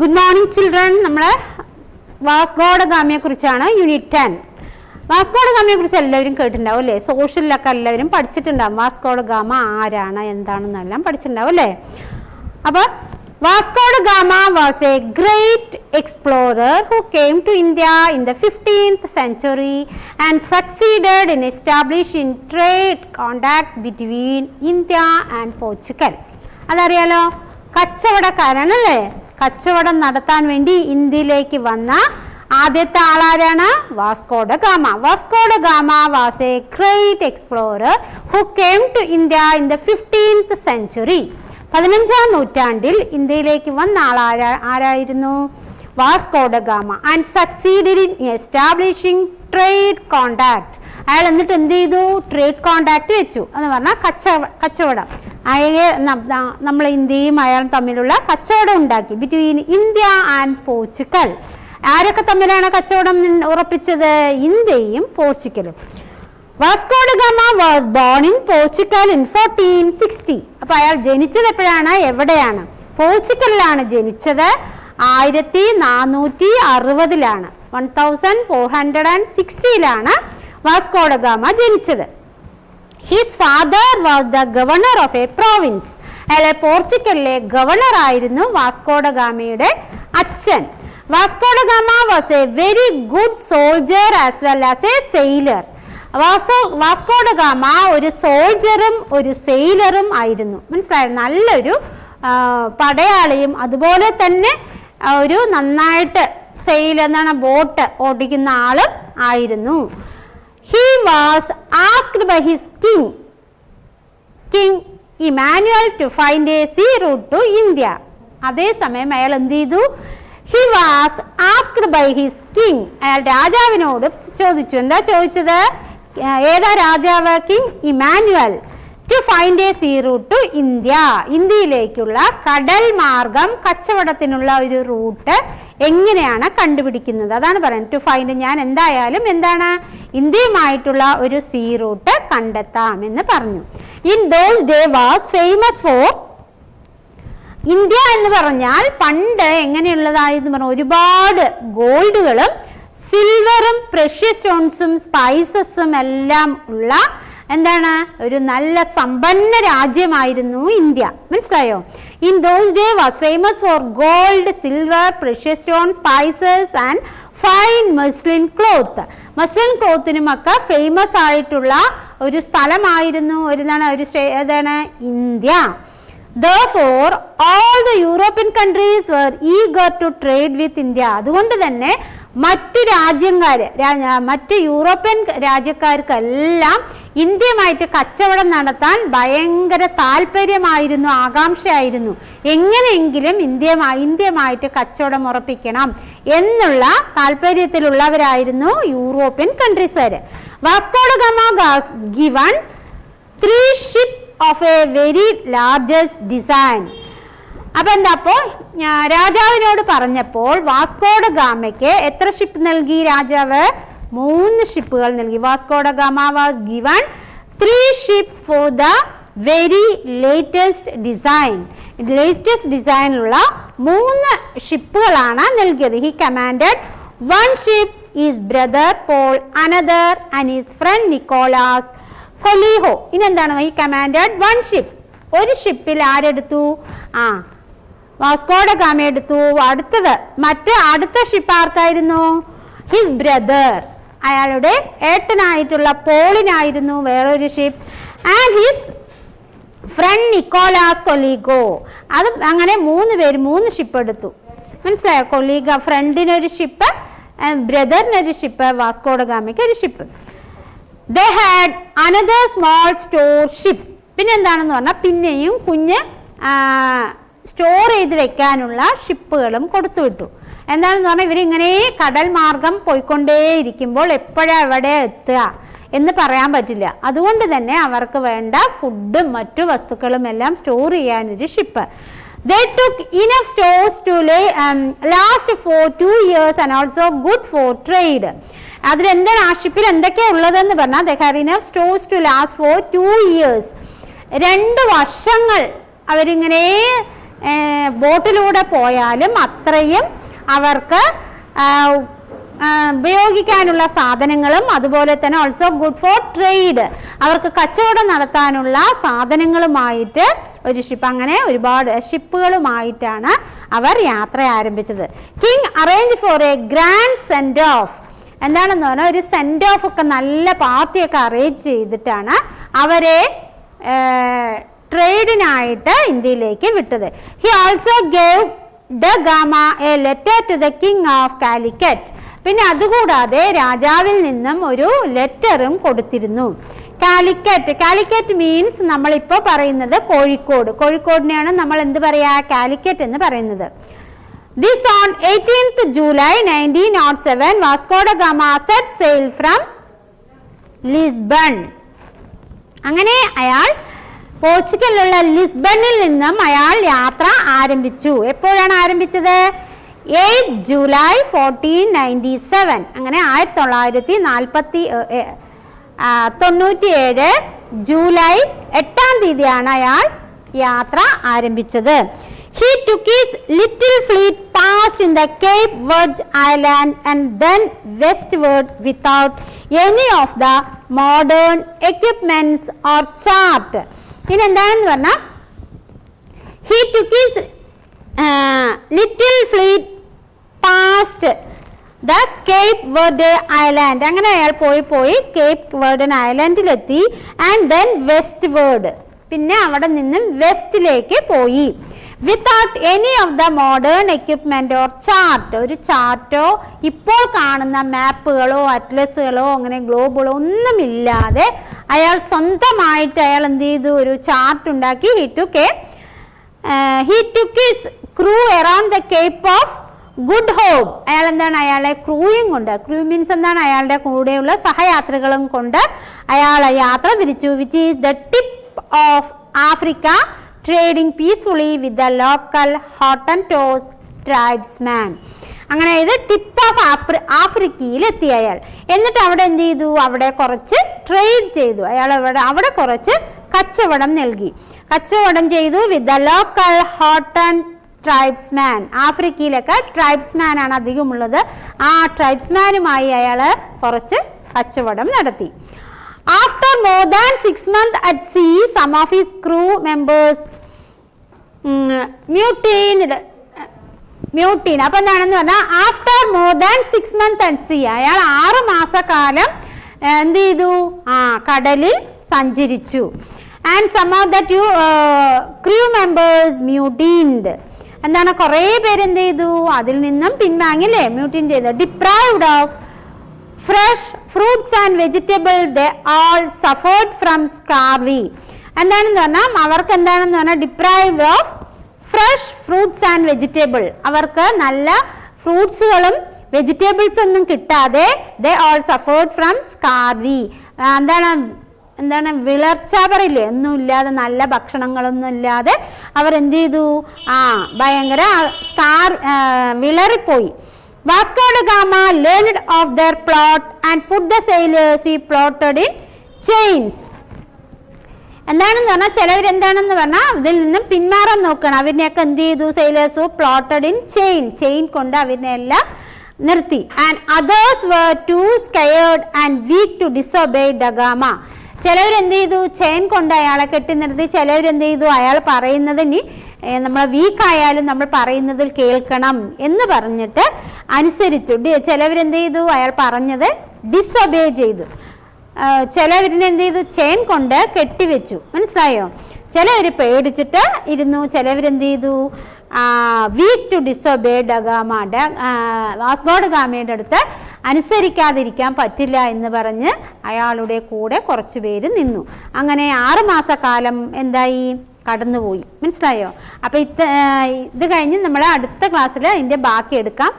Good morning children. നമ്മൾ Vasco ഡ ഗാമയെ കുറിച്ചാണ് unit 10. Vasco ഡ ഗാമയെ കുറിച്ച് എല്ലാവരും കേട്ടിട്ടുണ്ടാവും അല്ലേ? സോഷ്യലിലൊക്കെ എല്ലാവരും പഠിച്ചിട്ടുണ്ടാവും. വാസ്കോ ഡ ഗാമ ആരാണ് എന്താണെന്നെല്ലാം പഠിച്ചിട്ടുണ്ടാവും അല്ലേ? അപ്പോൾ Vasco da Gama was a great explorer who came to India in the 15th century and succeeded in establishing trade contact between India and Portugal. അതറിയാലോ, കച്ചവടക്കാരനല്ലേ? കച്ചവടം നടത്താൻ വേണ്ടി ഇന്ത്യയിലേക്ക് വന്ന ആദ്യത്തെ ആളാരാണ്? Vasco da Gama. Vasco da Gama was a great explorer who came to India in the 15th century. 15ാം നൂറ്റാണ്ടിൽ ഇന്ത്യയിലേക്ക് വന്ന ആരായിരുന്നു? Vasco da Gama. And succeeded in establishing trade contact. അയാൾ എന്നിട്ട് എന്ത് ചെയ്തു? ട്രേഡ് കോണ്ടാക്ട് വെച്ചു എന്ന് പറഞ്ഞാൽ കച്ചവടം. നമ്മൾ ഇന്ത്യയും അയാളും തമ്മിലുള്ള കച്ചവടം ഉണ്ടാക്കി. Between India and Portugal. ആരൊക്കെ തമ്മിലാണ് കച്ചവടം ഉറപ്പിച്ചത്? ഇന്ത്യയും പോർച്ചുഗലും. Vasco da Gama was born in Portugal in 1460. അപ്പൊ അയാൾ ജനിച്ചത് എപ്പോഴാണ്? എവിടെയാണ്? പോർച്ചുഗലിലാണ് ജനിച്ചത്. 1460 1460 വാസ്കോ ഡ ഗാമ ജനിച്ചത്. His father was the governor of a province. അയാളെ പോർച്ചുഗലിലെ ഗവർണർ ആയിരുന്നു വാസ്കോ ഡ ഗാമയുടെ അച്ഛൻ. Vasco da Gama was a very good soldier as well as a sailor. Vasco da Gama ഒരു സോൾജറും ഒരു സെയിലറും ആയിരുന്നു. മനസ്സിലായോ? നല്ലൊരു പടയാളിയും അതുപോലെ തന്നെ ഒരു നന്നായിട്ട് സെയിൽ എന്നാണ് ബോട്ട് ഓടിക്കുന്ന ആളും ആയിരുന്നു. He was asked by his king Emmanuel to find a sea route to India. അതേസമയം അയാൾ എന്ത് ചെയ്തു? He was asked by his king. അയാൾ രാജാവിനോട് ചോദിച്ചു. എന്താ ചോദിച്ചത്? ഏതാ രാജാവ്? King Emmanuel. To find a sea route to India. ഇന്ത്യയിലേക്കുള്ള കടൽ മാർഗം കച്ചവടത്തിനുള്ള ഒരു റൂട്ട് എങ്ങനെയാണ് കണ്ടുപിടിക്കുന്നത്? അതാണ് പറയുന്നത്. ടു ഫൈൻഡ്, ഞാൻ എന്തായാലും എന്താണ് ഇന്ത്യയുമായിട്ടുള്ള ഒരു സീ റൂട്ട് കണ്ടെത്താം എന്ന് പറഞ്ഞു. In those day was famous four. India എന്ന് പറഞ്ഞാൽ പണ്ട് എങ്ങനെയുള്ളതായെന്ന് പറഞ്ഞു, ഒരുപാട് ഗോൾഡുകളും സിൽവറും പ്രഷ്യസ് സ്റ്റോൺസും സ്പൈസസും എല്ലാം ഉള്ള എന്താണ് ഒരു നല്ല സമ്പന്ന രാജ്യമായിരുന്നു ഇന്ത്യ. മനസ്സിലായോ? In those day was famous for gold, silver, precious stone, spices and fine muslin cloth. Muslin ക്ലോത്തിനുമൊക്കെ ഫേമസ് ആയിട്ടുള്ള ഒരു സ്ഥലമായിരുന്നു ഏതാണ്? India. Therefore, all the European countries were eager to trade with India. അതുകൊണ്ട് തന്നെ മറ്റു യൂറോപ്യൻ രാജ്യക്കാർക്കെല്ലാം ഇന്ത്യയുമായിട്ട് കച്ചവടം നടത്താൻ ഭയങ്കര താല്പര്യമായിരുന്നു, ആകാംക്ഷയായിരുന്നു. എങ്ങനെയെങ്കിലും ഇന്ത്യയുമായിട്ട് കച്ചവടം ഉറപ്പിക്കണം എന്നുള്ള താല്പര്യത്തിലുള്ളവരായിരുന്നു യൂറോപ്യൻ കൺട്രീസുകാര്. Vasco da Gama was given 3 ships of a very largest design. അപ്പൊ എന്താ രാജാവിനോട് പറഞ്ഞപ്പോൾ വാസ്കോ ഡ ഗാമയ്ക്ക് എത്ര ഷിപ്പ് നൽകി രാജാവ്? 3 ഷിപ്പുകൾ നൽകി. Vasco da Gama was given 3 ship for the very latest design. Latest ഡിസൈനിലുള്ള 3 ഷിപ്പുകളാണ് നൽകിയത്. He commanded 1 ship his brother Paul, another and his friend Nicholas Coelho. ഇനി എന്താണ്? ഈ കമാൻഡഡ് 1 ഷിപ്പ്. ഒരു ഷിപ്പിൽ ആരെടുത്തു? വാസ്കോ ഡ ഗാമ എടുത്തു. അടുത്ത ഷിപ്പ് ആർക്കായിരുന്നു? ഹിസ് ബ്രദർ, അയാളുടെ ഏട്ടനായിട്ടുള്ള പോളിനായിരുന്നു വേറൊരു ship. And his friend Nicholas Coelho. അത് അങ്ങനെ 3 പേര് 3 ഷിപ്പ് എടുത്തു. മനസ്സിലായോ? കൊലിഗ ഫ്രണ്ടിനൊരു ഷിപ്പ്, ബ്രദറിനൊരു ഷിപ്പ്, വാസ്കോ ഡ ഗാമയ്ക്ക് ഒരു ship. They had another small store ship. പിന്നെ എന്താണെന്ന് പറഞ്ഞാൽ പിന്നെയും കുഞ്ഞ് സ്റ്റോർ ചെയ്ത് വെക്കാനുള്ള ഷിപ്പുകളും കൊടുത്തുവിട്ടു. എന്താണെന്ന് പറഞ്ഞാൽ ഇവരിങ്ങനെ കടൽ മാർഗം പോയിക്കൊണ്ടേയിരിക്കുമ്പോൾ എപ്പോഴാ എവിടെ എത്തുക എന്ന് പറയാൻ പറ്റില്ല. അതുകൊണ്ട് തന്നെ അവർക്ക് വേണ്ട ഫുഡും മറ്റു വസ്തുക്കളും എല്ലാം സ്റ്റോർ ചെയ്യാനൊരു ship. They took enough stores to last for 2 years and also good for trade. അതിലെന്താണ് ആ ഷിപ്പിൽ എന്തൊക്കെയാ ഉള്ളതെന്ന് പറഞ്ഞാൽ they had enough stores to last for 2 years. 2 വർഷങ്ങൾ അവരിങ്ങനെ ബോട്ടിലൂടെ പോയാലും അത്രയും അവർക്ക് ഉപയോഗിക്കാനുള്ള സാധനങ്ങളും അതുപോലെ തന്നെ ഓൾസോ ഗുഡ് ഫോർ ട്രേഡ്, അവർക്ക് കച്ചവടം നടത്താനുള്ള സാധനങ്ങളുമായിട്ട് ഒരു ഷിപ്പ്, അങ്ങനെ ഒരുപാട് ഷിപ്പുകളുമായിട്ടാണ് അവർ യാത്ര ആരംഭിച്ചത്. King arrange four A grand send off, എന്താണെന്ന് പറഞ്ഞാൽ ഒരു സെൻഡ് ഓഫ് ഒക്കെ നല്ല പാർട്ടിയൊക്കെ അറേഞ്ച് ചെയ്തിട്ടാണ് അവരെ ട്രേഡിനായിട്ട് ഇന്ത്യയിലേക്ക് വിട്ടത്. He also gave da Gama a letter to the king of Calicut, പിന്നെ അതുകൂടാതെ രാജാവിൽ നിന്നും ഒരു ലെറ്ററും കൊടുത്തിരുന്നു. കാലിക്കറ്റ് മീൻസ് നമ്മളിപ്പോ പറയുന്നത് കോഴിക്കോട്, കോഴിക്കോടിനെയാണ് നമ്മൾ എന്ത് പറയാ, കാലിക്കറ്റ് എന്ന് പറയുന്നത്. This on 18th July 1907 Vasco da Gama set sail from Lisbon. അങ്ങനെ അയാൾ പോർച്ചുഗലിലുള്ള ലിസ്ബണിൽ നിന്നും അയാൾ യാത്ര ആരംഭിച്ചു. എപ്പോഴാണ് ആരംഭിച്ചത്? 8 ജൂലൈ 1497. അങ്ങനെ 1997 ജൂലൈ 8-ാം തീയതിയാണ് അയാൾ യാത്ര ആരംഭിച്ചത്. He took his little fleet past in the Cape Verde Island and then westward without any of the modern equipments or chart. ഇനി എന്താണെന്ന് പറഞ്ഞാൽ he took his little fleet past the Cape Verde Island. അങ്ങനെ അയാൾ പോയി Cape വെർഡൻ ഐലൻഡിലെത്തി. And then westward, പിന്നെ അവിടെ നിന്നും വെസ്റ്റിലേക്ക് പോയി. Without any of the modern equipment or chart, ഒരു ചാർട്ടോ ഇപ്പോൾ കാണുന്ന മാപ്പുകളോ അറ്റ്ലസുകളോ അങ്ങനെ ഗ്ലോബുകളോ ഒന്നുമില്ലാതെ അയാൾ സ്വന്തമായിട്ട് അയാൾ എന്ത് ചെയ്തു, ഒരു ചാർട്ട് ഉണ്ടാക്കി. he took his crew around the Cape of Good Hope. അയാൾ എന്താണ്, അയാളെ ക്രൂയും കൊണ്ട്, ക്രൂ മീൻസ് എന്താണ്, അയാളുടെ കൂടെയുള്ള സഹയാത്രികളും കൊണ്ട് അയാൾ യാത്ര തിരിച്ചു. Which is the tip of Africa, trading peacefully with the local Hottentot tribesman. അങ്ങനെ ഇത് ടിപ്പ് ഓഫ് ആഫ്രിക്കയിൽ എത്തി അയാൾ. എന്നിട്ട് അവിടെ എന്ത് ചെയ്തു, അവിടെ കുറച്ച് ട്രേഡ് ചെയ്തു. അയാൾ അവിടെ കുറച്ച് കച്ചവടം നൽകി, കച്ചവടം ചെയ്തു. വിത്ത് ദ ലോക്കൽ ഹോട്ടൻ ട്രൈബ്സ്മാൻ, ആഫ്രിക്കയിലൊക്കെ ട്രൈബ്സ്മാൻ ആണ് അധികമുള്ളത്. ആ ട്രൈബ്സ്മാനുമായി അയാൾ കുറച്ച് കച്ചവടം നടത്തി. After more than 6 months at sea, some of his crew members mutinied. അപ്പൊ എന്താണെന്ന് പറഞ്ഞാൽ after more than 6 months at sea, അയാൾ 6 മാസക്കാലം എന്ത് ചെയ്തു, കടലിൽ സഞ്ചരിച്ചു. And some of the crew members mutinied. എന്താണ്, കുറെ പേര് എന്ത് ചെയ്തു, അതിൽ നിന്നും പിൻവാങ്ങില്ലേ, മ്യൂട്ടിൻ ചെയ്തു. Deprived of fresh fruits and vegetables, they all suffered from scurvy. എന്താണെന്ന് പറഞ്ഞാൽ അവർക്ക് എന്താണെന്ന് പറഞ്ഞാൽ deprived of fresh fruits and vegetable, അവർക്ക് നല്ല ഫ്രൂട്ട്സുകളും വെജിറ്റബിൾസ് ഒന്നും കിട്ടാതെ they all suffered from scurvy. എന്താണ് വിളർച്ച പറയില്ലേ, ഒന്നും ഇല്ലാതെ, നല്ല ഭക്ഷണങ്ങളൊന്നും ഇല്ലാതെ അവർ എന്ത് ചെയ്തു, ഭയങ്കര വിളറിപ്പോയി. Vasco da Gama learned of their plot and put the sailors he plotted in chains. എന്താണെന്ന് പറഞ്ഞാൽ ചിലവരെന്താണെന്ന് പറഞ്ഞാൽ ഇതിൽ നിന്നും പിന്മാറാൻ നോക്കണം. അവരിനെയൊക്കെ എന്ത് ചെയ്തു, സെയിലേഴ്സ് പ്ലോട്ടഡ് ഇൻ ചെയിൻ കൊണ്ട് അവരിനെ എല്ലാം നിർത്തി. And others were too scared and weak to disobey da Gama. ചിലവരെന്ത് ചെയ്തു, ചെയിൻ കൊണ്ട് അയാളെ കെട്ടി നിർത്തി. ചിലവരെന്ത് ചെയ്തു, അയാൾ പറയുന്നത് ഇനി നമ്മൾ വീക്കായാലും നമ്മൾ പറയുന്നതിൽ കേൾക്കണം എന്ന് പറഞ്ഞിട്ട് അനുസരിച്ചു. ചിലവരെന്ത് ചെയ്തു, അയാൾ പറഞ്ഞത് ഡിസൊബേ ചെയ്തു. ചിലവരിനെ എന്ത് ചെയ്തു, ചെയിൻ കൊണ്ട് കെട്ടിവെച്ചു. മനസ്സിലായോ? ചിലവർ പേടിച്ചിട്ട് ഇരുന്നു, ചിലവരെന്ത് ചെയ്തു, weak to disobey da Gama. Vasco da ഗാമയുടെ അടുത്ത് അനുസരിക്കാതിരിക്കാൻ പറ്റില്ല എന്ന് പറഞ്ഞ് അയാളുടെ കൂടെ കുറച്ചു പേര് നിന്നു. അങ്ങനെ 6 മാസക്കാലം എന്തായി, കടന്നുപോയി. മനസ്സിലായോ? അപ്പൊ ഇത് കഴിഞ്ഞ് നമ്മൾ അടുത്ത ക്ലാസ്സിൽ ഇതിന്റെ ബാക്കി എടുക്കാം.